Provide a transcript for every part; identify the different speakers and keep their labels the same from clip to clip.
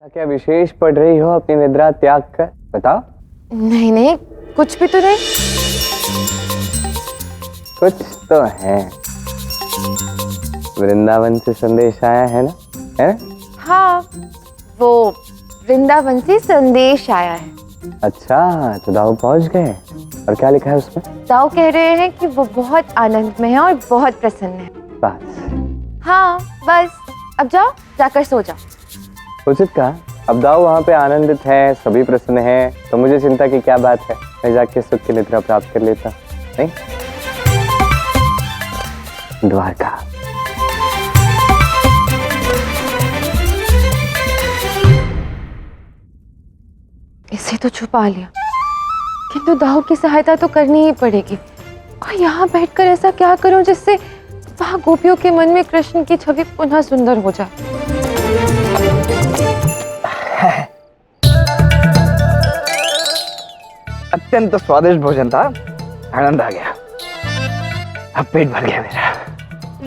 Speaker 1: क्या विशेष पढ़ रही हो अपनी निद्रा त्याग कर? बताओ।
Speaker 2: नहीं नहीं, कुछ भी तो नहीं।
Speaker 1: कुछ तो है। वृंदावन से संदेश आया है ना? है?
Speaker 2: हाँ, वो वृंदावन से संदेश आया है।
Speaker 1: अच्छा, तो दाऊ पहुंच गए। और क्या लिखा है उसमें?
Speaker 2: दाऊ कह रहे हैं कि वो बहुत आनंद में है और बहुत प्रसन्न है।
Speaker 1: बस।
Speaker 2: हाँ बस, अब जाओ, जाकर सो जाओ।
Speaker 1: उचित कहा। अब दाऊ वहाँ पे आनंदित है, सभी प्रसन्न है, तो मुझे चिंता की क्या बात है। मैं जाके सुख की निद्रा प्राप्त कर लेता। नहीं? द्वारका।
Speaker 2: इसे तो छुपा लिया, किंतु दाऊ की सहायता तो करनी ही पड़ेगी। और यहाँ बैठकर ऐसा क्या करूं जिससे वहाँ गोपियों के मन में कृष्ण की छवि पुनः सुंदर हो जाए।
Speaker 3: अत्यंत स्वादिष्ट भोजन था, आनंद आ गया। अब पेट भर गया मेरा।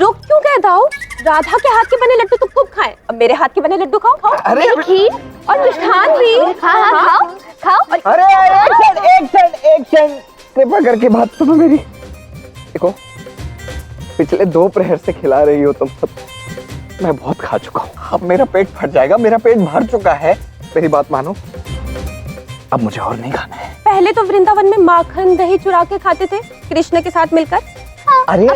Speaker 4: रुक क्यों गए दाऊ? राधा के हाथ के बने लड्डू तो खूब खाएं, अब मेरे हाथ के बने लड्डू खाओ। खाओ
Speaker 3: अरे
Speaker 4: खीर और मिष्ठान भी। हाँ खाओ खाओ।
Speaker 3: अरे एक क्षण कृपा करके बात सुनो मेरी। देखो, पिछले 2 प्रहर से खिला रही हो तुम सब, मैं बहुत खा चुका हूँ। अब मेरा पेट फट जाएगा, मेरा पेट भर चुका है। मेरी बात मानो, अब मुझे और नहीं खाना है।
Speaker 4: पहले तो वृंदावन में माखन दही चुरा के खाते थे कृष्ण के साथ मिलकर।
Speaker 3: अरे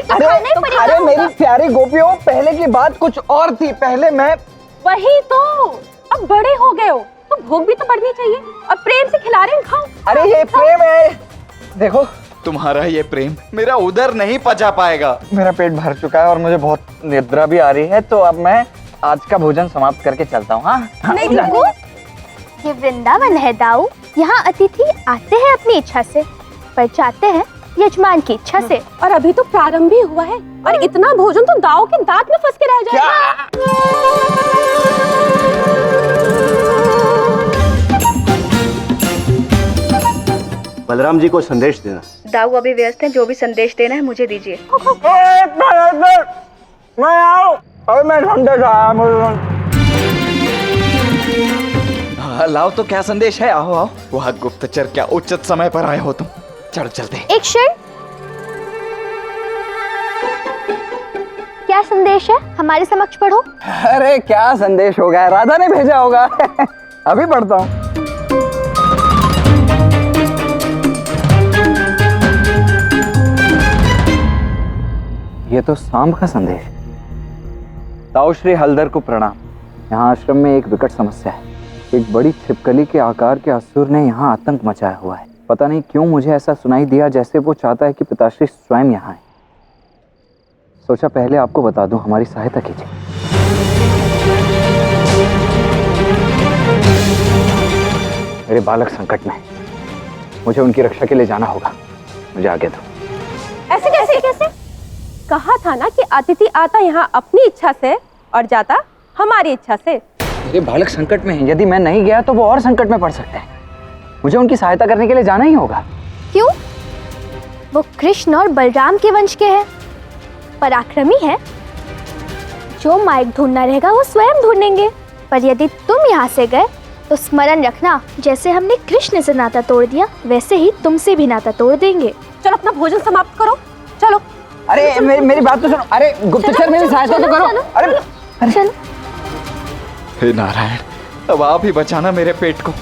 Speaker 3: मेरी प्यारी गोपियों, पहले की बात कुछ और थी। पहले मैं
Speaker 4: वही तो, अब बड़े हो गए हो तो भूख भी तो बढ़नी चाहिए। और प्रेम से खिला रहे हैं, खाओ।
Speaker 3: अरे ये प्रेम है। देखो,
Speaker 5: तुम्हारा ये प्रेम मेरा उधर नहीं पचा पाएगा।
Speaker 3: मेरा पेट भर चुका है और मुझे बहुत निद्रा भी आ रही है, तो अब मैं आज का भोजन समाप्त करके चलता हूँ। हाँ
Speaker 4: नहीं रुको,
Speaker 6: ये वृंदावन है दाऊ, यहाँ अतिथि आते हैं अपनी इच्छा से, पर जाते हैं यजमान की इच्छा से।
Speaker 4: और अभी तो प्रारंभ ही हुआ है और इतना भोजन तो दाऊ के दांत में फंस के रह जाएगा।
Speaker 7: बलराम जी को संदेश देना।
Speaker 8: दाऊ अभी व्यस्त हैं, जो भी संदेश देना है मुझे दीजिए।
Speaker 3: मैं आऊं, अभी मैं संदेश आया मुझे।
Speaker 5: हाँ, लाओ तो क्या संदेश है? आओ आओ। वह गुप्तचर, क्या उचित समय पर आए हो तुम। चलो चलते।
Speaker 6: एक क्षण, क्या संदेश है? हमारे समक्ष पढ़ो।
Speaker 3: अरे क्या संदेश होगा, राधा ने भेजा होगा। अभी पढ़ता हूँ। ये तो सांब का संदेश। ताऊ श्री हलदर को प्रणाम। यहाँ आश्रम में एक विकट समस्या है। एक बड़ी छिपकली के आकार के असुर ने यहाँ आतंक मचाया हुआ है। पता नहीं क्यों मुझे ऐसा सुनाई दिया जैसे वो चाहता है कि पिताश्री स्वयं यहाँ आए। सोचा पहले आपको बता दूं, हमारी सहायता कीजिए। मेरे बालक संकट में, मुझे उनकी रक्षा के लिए जाना होगा। मुझे आगे दो।
Speaker 4: ऐसे कैसे? कहा था ना कि अतिथि आता यहाँ अपनी इच्छा से और जाता हमारी इच्छा से।
Speaker 3: मेरे बालक संकट में हैं, यदि मैं नहीं गया तो वो और संकट में पड़ सकते हैं। मुझे उनकी सहायता करने के लिए जाना ही होगा।
Speaker 6: क्यों? वो कृष्ण और बलराम के वंश के हैं, पराक्रमी है। जो मार्ग ढूंढना रहेगा वो स्वयं ढूंढेंगे। पर यदि तुम यहाँ से गए तो स्मरण रखना, जैसे हमने कृष्ण से नाता तोड़ दिया, वैसे ही तुमसे भी नाता तोड़ देंगे।
Speaker 4: चलो अपना भोजन समाप्त करो, चलो।
Speaker 3: अरे मेरी बात तो सुनो। अरे गुप्तचर, मेरी सहायता तो करो। अरे
Speaker 6: चलो।
Speaker 5: हे नारायण, अब आप ही बचाना मेरे पेट को।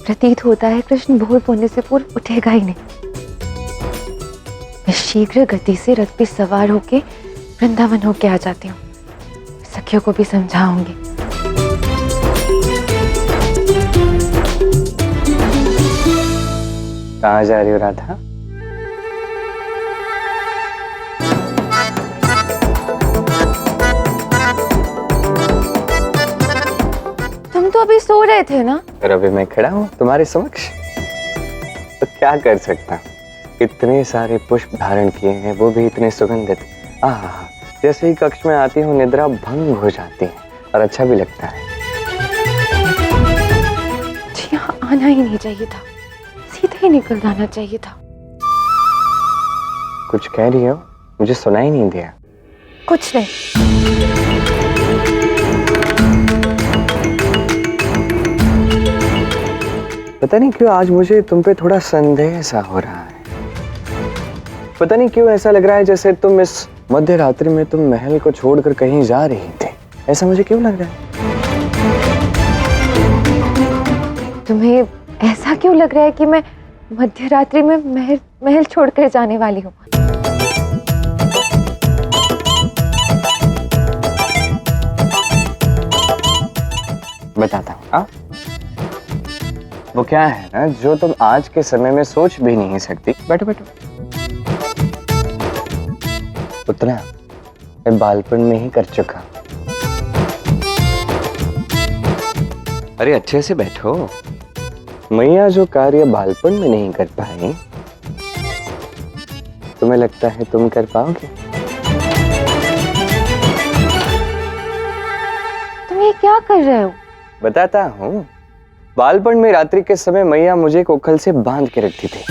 Speaker 2: प्रतीत होता है कृष्ण भोर होने से पूर्व उठेगा ही नहीं। मैं शीघ्र गति से रथ पे सवार होके वृंदावन होके आ जाती हूँ। सखियों को भी समझाऊंगी।
Speaker 1: कहाँ जा रही हो राधा?
Speaker 2: तुम तो अभी सो रहे थे ना?
Speaker 1: और अभी मैं खड़ा हूँ तुम्हारे समक्ष, तो क्या कर सकता हूँ। इतने सारे पुष्प धारण किए हैं, वो भी इतने सुगंधित। आहा, जैसे ही कक्ष में आती हूँ निद्रा भंग हो जाती है और अच्छा भी लगता है।
Speaker 2: जी हाँ, आना ही नहीं चाहिए था, सीधे ही निकल जाना चाहिए था।
Speaker 1: कुछ कह रही हो? मुझे सुनाई नहीं दिया।
Speaker 2: कुछ नहीं।
Speaker 1: पता नहीं क्यों आज मुझे तुम पे थोड़ा संदेह सा हो रहा है। पता नहीं क्यों ऐसा लग रहा है जैसे तुम इस मध्य रात्रि में तुम महल को छोड़कर कहीं जा रही थी। ऐसा मुझे क्यों लग रहा है?
Speaker 2: तुम्हें ऐसा क्यों लग रहा है कि मैं मध्य रात्रि में महल छोड़कर जाने वाली हूँ?
Speaker 1: बताता हूँ। वो क्या है ना जो तुम आज के समय में सोच भी नहीं सकती। बैठो बैठो। उतना मैं बालपन में ही कर चुका। अरे अच्छे से बैठो। मैया जो कार्य बालपन में नहीं कर पाए, तुम्हें लगता है तुम कर पाओगे?
Speaker 2: तुम ये क्या कर रहे हो?
Speaker 1: बताता हूँ। बालपन में रात्रि के समय मैया मुझे कोखल से बांध के रखती थी।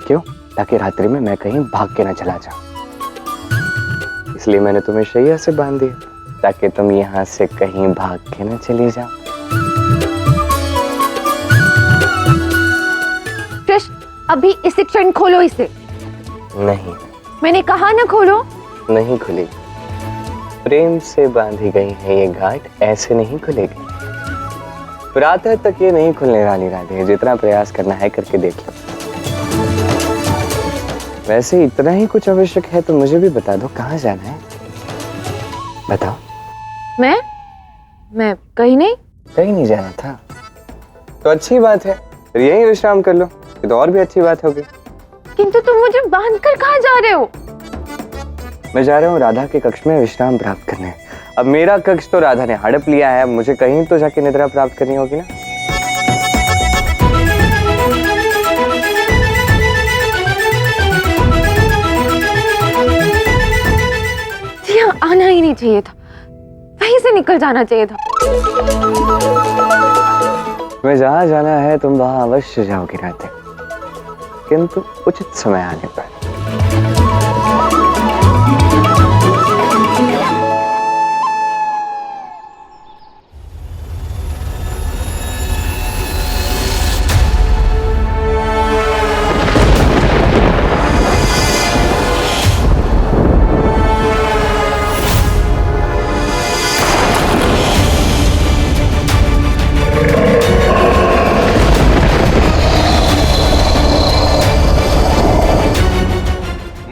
Speaker 1: क्यों? ताकि रात्रि में मैं कहीं भाग के न चला जाऊं। इसलिए मैंने तुम्हें शैया से बांध दिया ताकि तुम यहाँ से कहीं भाग के न चली जाओ।
Speaker 2: कृष्ण, अभी इसी क्षण खोलो इसे।
Speaker 1: नहीं,
Speaker 2: मैंने कहा ना खोलो।
Speaker 1: नहीं खुली। प्रेम से बांधी गई है ये घाट ऐसे नहीं खुलेगी। प्रातः तक ये नहीं खुलने वाली राधे। जितना प्रयास करना है करके देख लो। वैसे इतना ही कुछ आवश्यक है तो मुझे भी बता दो, कहाँ जाना है? बताओ।
Speaker 2: मैं कहीं नहीं।
Speaker 1: कहीं नहीं जाना था तो अच्छी बात है, फिर यहीं विश्राम कर लो। ये तो और भी अच्छी बात होगी।
Speaker 2: किंतु तुम मुझे बांधकर कहाँ जा रहे हो?
Speaker 1: मैं जा रहा हूँ राधा के कक्ष में विश्राम प्राप्त करने। अब मेरा कक्ष तो राधा ने हड़प लिया है, अब मुझे कहीं तो जाके निद्रा प्राप्त करनी होगी ना।
Speaker 2: जी हाँ, आना ही नहीं चाहिए था, वहीं से निकल जाना चाहिए था।
Speaker 1: मैं जहाँ जाना है तुम वहाँ अवश्य जाओगी राधे, किंतु उचित समय आने पर।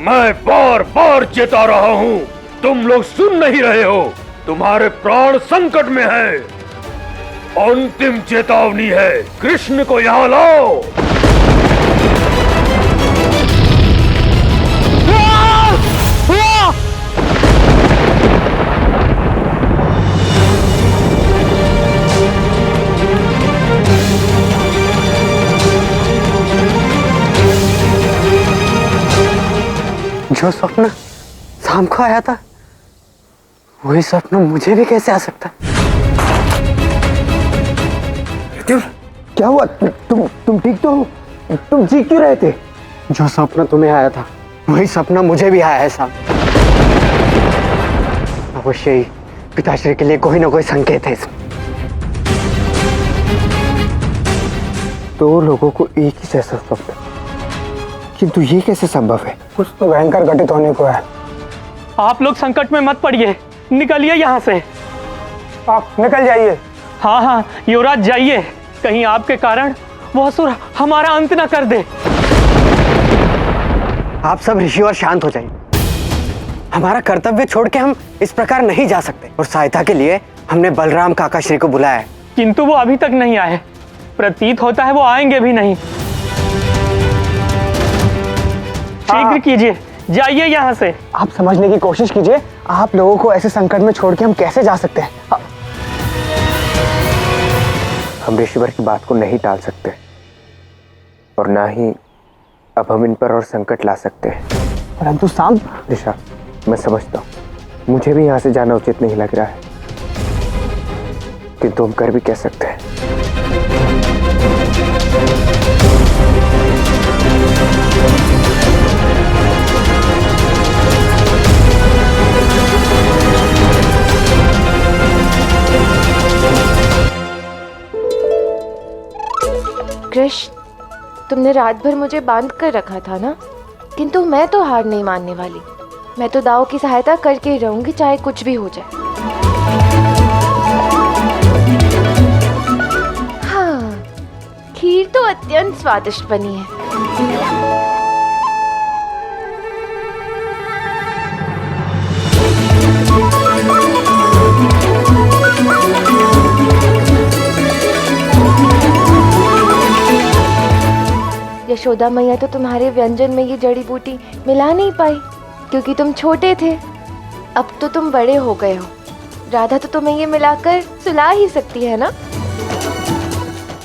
Speaker 9: मैं बार बार चेता रहा हूं, तुम लोग सुन नहीं रहे हो। तुम्हारे प्राण संकट में है। अंतिम चेतावनी है, कृष्ण को यहां लाओ।
Speaker 1: जो स्वप्न शाम को आया था वही स्वप्न मुझे भी कैसे आ सकता? क्या हुआ? तुम ठीक तो हो? तुम जी क्यों रहे थे? जो सपना तुम्हें आया था वही सपना मुझे भी आया है साहब। अवश्य ही पिताश्री के लिए कोई ना कोई संकेत है इसमें। दो लोगों को एक ही जैसा स्वप्न, किंतु ये कैसे संभव है? कुछ तो भयंकर घटित होने को है।
Speaker 10: आप लोग संकट में मत पड़िए, निकलिए यहाँ से।
Speaker 1: आप निकल जाइए।
Speaker 10: हाँ हाँ युवराज जाइए, कहीं आपके कारण वो असुर हमारा अंत न कर दे।
Speaker 1: आप सब ऋषि और शांत हो जाइए। हमारा कर्तव्य छोड़ के हम इस प्रकार नहीं जा सकते और सहायता के लिए हमने बलराम काका श्री को बुलाया है।
Speaker 10: किंतु वो अभी तक नहीं आए। प्रतीत होता है वो आएंगे भी नहीं। शीघ्र कीजिए, जाइए यहाँ से।
Speaker 1: आप समझने की कोशिश कीजिए, आप लोगों को ऐसे संकट में छोड़ के हम कैसे जा सकते हैं? हम ऋषिवर की बात को नहीं टाल सकते और ना ही अब हम इन पर और संकट ला सकते हैं। परंतु शाम दिशा, मैं समझता हूँ, मुझे भी यहाँ से जाना उचित नहीं लग रहा है, किंतु हम कर भी कह सकते हैं।
Speaker 2: कृष्ण, तुमने रात भर मुझे बांध कर रखा था ना, किंतु मैं तो हार नहीं मानने वाली। मैं तो दाऊ की सहायता करके ही रहूंगी, चाहे कुछ भी हो जाए। हाँ, खीर तो अत्यंत स्वादिष्ट बनी है। यशोदा मैया तो तुम्हारे व्यंजन में ये जड़ी बूटी मिला नहीं पाई, क्योंकि तुम छोटे थे। अब तो तुम बड़े हो गए हो, राधा तो तुम्हें ये मिलाकर सुला ही सकती है ना।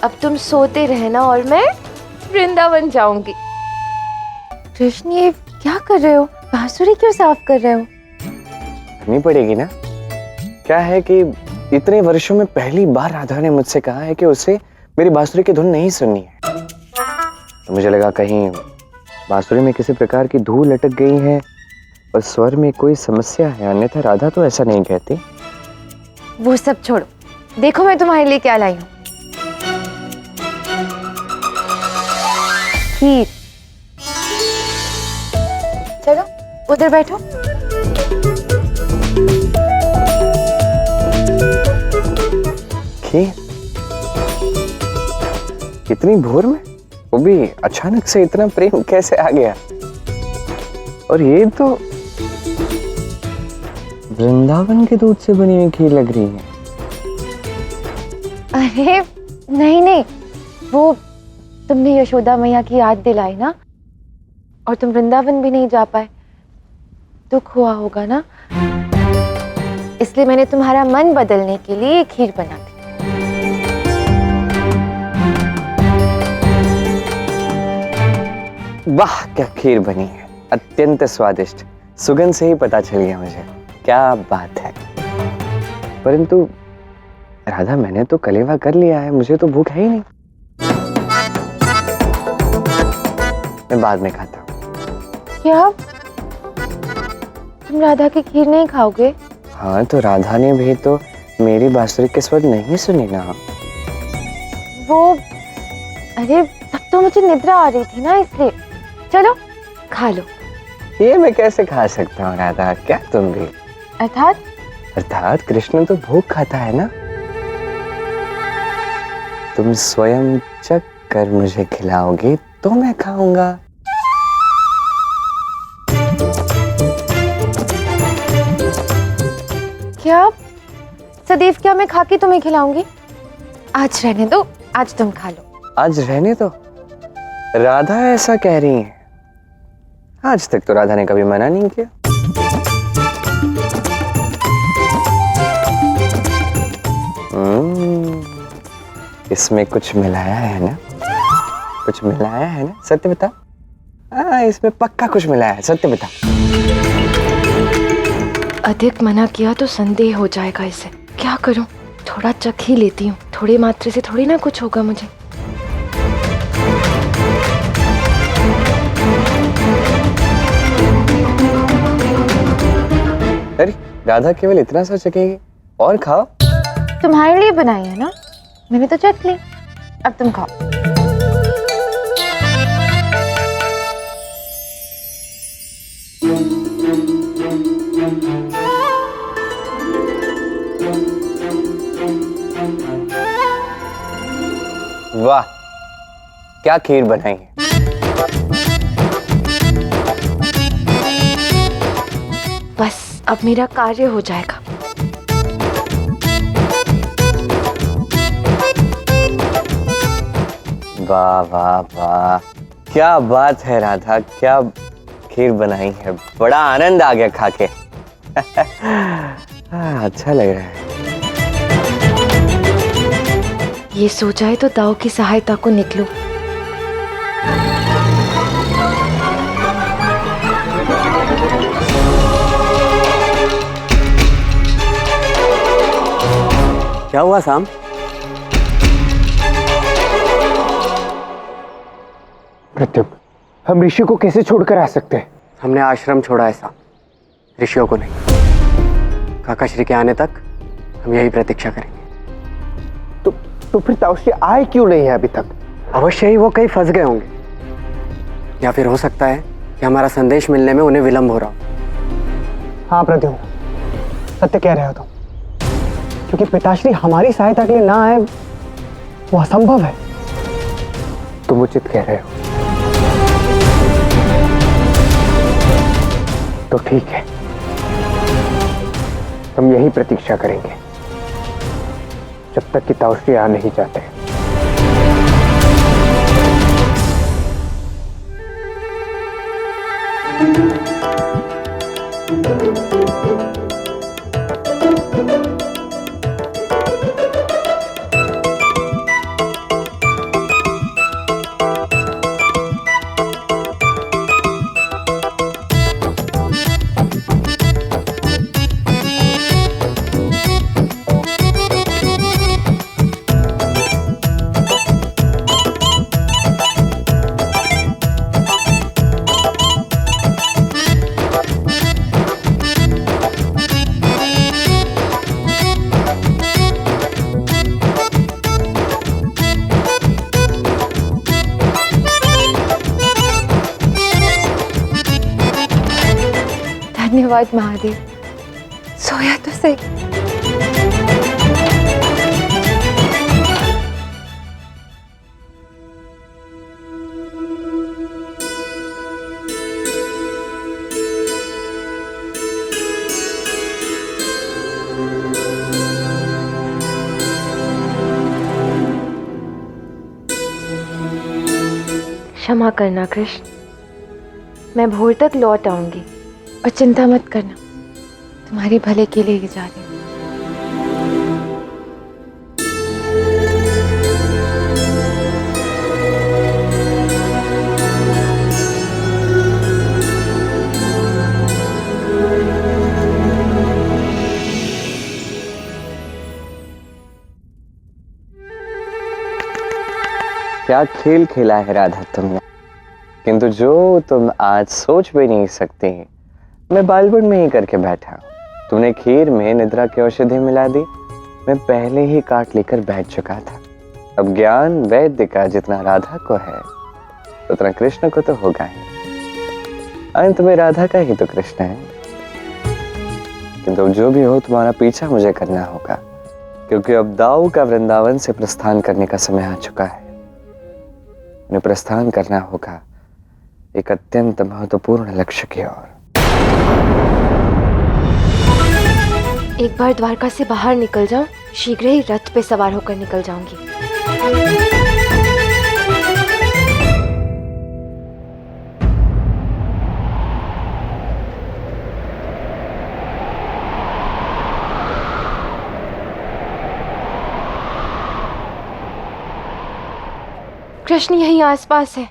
Speaker 2: अब तुम सोते रहना और मैं वृंदावन जाऊंगी। कृष्ण, ये क्या कर रहे हो? बांसुरी क्यों साफ कर रहे हो?
Speaker 1: करनी पड़ेगी ना। क्या है कि इतने वर्षों में पहली बार राधा ने मुझसे कहा है कि उसे मेरी बांसुरी की धुन नहीं सुननी है। तो मुझे लगा कहीं बांसुरी में किसी प्रकार की धूल लटक गई है और स्वर में कोई समस्या है, अन्यथा राधा तो ऐसा नहीं कहती।
Speaker 2: वो सब छोड़ो, देखो मैं तुम्हारे लिए क्या लाई हूँ। खीर। चलो उधर बैठो।
Speaker 1: खीर? इतनी भोर में? वो भी अचानक से इतना प्रेम कैसे आ गया? और ये तो वृंदावन के दूध से बनी हुई खीर लग रही है।
Speaker 2: अरे नहीं नहीं, वो तुमने यशोदा मैया की याद दिलाई ना, और तुम वृंदावन भी नहीं जा पाए, दुख हुआ होगा ना, इसलिए मैंने तुम्हारा मन बदलने के लिए खीर बना दी।
Speaker 1: वाह, क्या खीर बनी है, अत्यंत स्वादिष्ट। सुगंध से ही पता चल गया मुझे, क्या बात है। परंतु राधा, मैंने तो कलेवा कर लिया है, मुझे तो भूख है ही नहीं। मैं बाद में खाता हूँ।
Speaker 2: क्या तुम राधा की खीर नहीं खाओगे?
Speaker 1: हाँ, तो राधा ने भी तो मेरी बांसुरी के स्वर नहीं सुनी ना।
Speaker 2: वो, अरे तब तो मुझे निद्रा आ रही थी ना, इसलिए। चलो खा लो।
Speaker 1: ये मैं कैसे खा सकता हूँ राधा, क्या तुम भी? अर्थात कृष्ण तो भूख खाता है ना। तुम स्वयं चख कर मुझे खिलाओगे तो मैं खाऊंगा।
Speaker 2: क्या सदैव क्या मैं खा के तुम्हें खिलाऊंगी? आज रहने दो, आज तुम खा लो।
Speaker 1: आज रहने दो? राधा ऐसा कह रही है? आज तक तो राधा ने कभी मना नहीं किया। इसमें कुछ मिलाया है ना? कुछ मिलाया है ना? सत्य बता। हाँ, इसमें पक्का कुछ मिलाया है, सत्य बता।
Speaker 2: अधिक मना किया तो संदेह हो जाएगा इसे। क्या करूं? थोड़ा चख ही लेती हूँ, थोड़ी मात्रा से थोड़ी ना कुछ होगा मुझे।
Speaker 1: अरे राधा केवल इतना सा चखेगी, और खाओ।
Speaker 2: तुम्हारे लिए बनाई है ना, मैंने तो चख ली, अब तुम खाओ।
Speaker 1: वाह, क्या खीर बनाई है।
Speaker 2: बस अब मेरा कार्य हो जाएगा।
Speaker 1: वाह वाह वाह, क्या बात है राधा, क्या खीर बनाई है। बड़ा आनंद आ गया खा के। अच्छा लग रहा है।
Speaker 2: ये सोचा तो दाऊ की सहायता को निकलो।
Speaker 7: क्या हुआ शाम?
Speaker 11: प्रत्युप, हम ऋषि को कैसे छोड़कर आ सकते हैं?
Speaker 7: हमने आश्रम छोड़ा है शाम, ऋषियों को नहीं। काका श्री के आने तक हम यही प्रतीक्षा करेंगे।
Speaker 11: तो फिर ताऊश्री आए क्यों नहीं है अभी तक?
Speaker 7: अवश्य ही वो कहीं फंस गए होंगे, या फिर हो सकता है कि हमारा संदेश मिलने में उन्हें विलंब हो रहा हो।
Speaker 11: हाँ प्रद्युम्न, सत्य कह रहे हो तुम, क्योंकि पिताश्री हमारी सहायता के लिए ना आए वो असंभव है। तुम उचित कह रहे हो। तो ठीक है, हम यही प्रतीक्षा करेंगे जब तक कि ताउश्री आ नहीं जाते।
Speaker 2: धन्यवाद महादेव, सोया तो सही। क्षमा करना कृष्ण, मैं भोर तक लौट आऊंगी और चिंता मत करना, तुम्हारे भले के लिए ही जा रही हूँ।
Speaker 1: क्या खेल खेला है राधा तुमने, किंतु जो तुम आज सोच भी नहीं सकती मैं बालपन में ही करके बैठा। तूने खीर में निद्रा की औषधि मिला दी, मैं पहले ही काट लेकर बैठ चुका था। अब ज्ञान वैद्य का जितना राधा को है उतना कृष्ण को तो होगा ही। अंत में राधा का ही तो कृष्ण है। किंतु जो भी हो तुम्हारा पीछा मुझे करना होगा, क्योंकि अब दाऊ का वृंदावन से प्रस्थान करने का समय आ चुका है। उन्हें प्रस्थान करना होगा एक अत्यंत महत्वपूर्ण लक्ष्य की ओर।
Speaker 2: एक बार द्वारका से बाहर निकल जाऊं, शीघ्र ही रथ पे सवार होकर निकल जाऊंगी। कृष्ण यहीं आसपास है।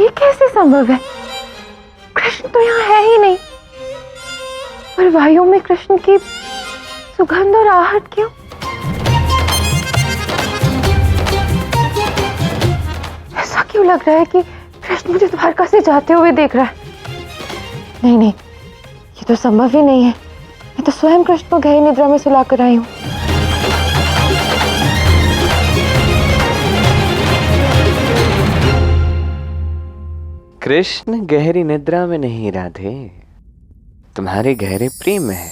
Speaker 2: ये कैसे संभव है? कृष्ण तो यहाँ है ही नहीं, पर वायु में कृष्ण की सुगंध और आहट क्यों? ऐसा क्यों लग रहा है कि कृष्ण मुझे द्वारका से जाते हुए देख रहा है? नहीं नहीं, ये तो संभव ही नहीं है। मैं तो स्वयं कृष्ण को गहरी निद्रा में सुला कर आई हूँ।
Speaker 1: कृष्ण गहरी निद्रा में नहीं राधे, तुम्हारे गहरे प्रेम में है।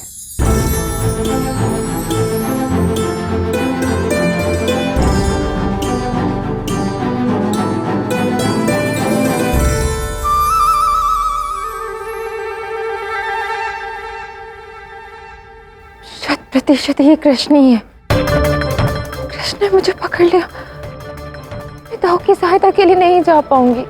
Speaker 2: शत प्रतिशत ये कृष्ण ही है। कृष्ण ने मुझे पकड़ लिया। मैं दाऊ की सहायता के लिए नहीं जा पाऊंगी।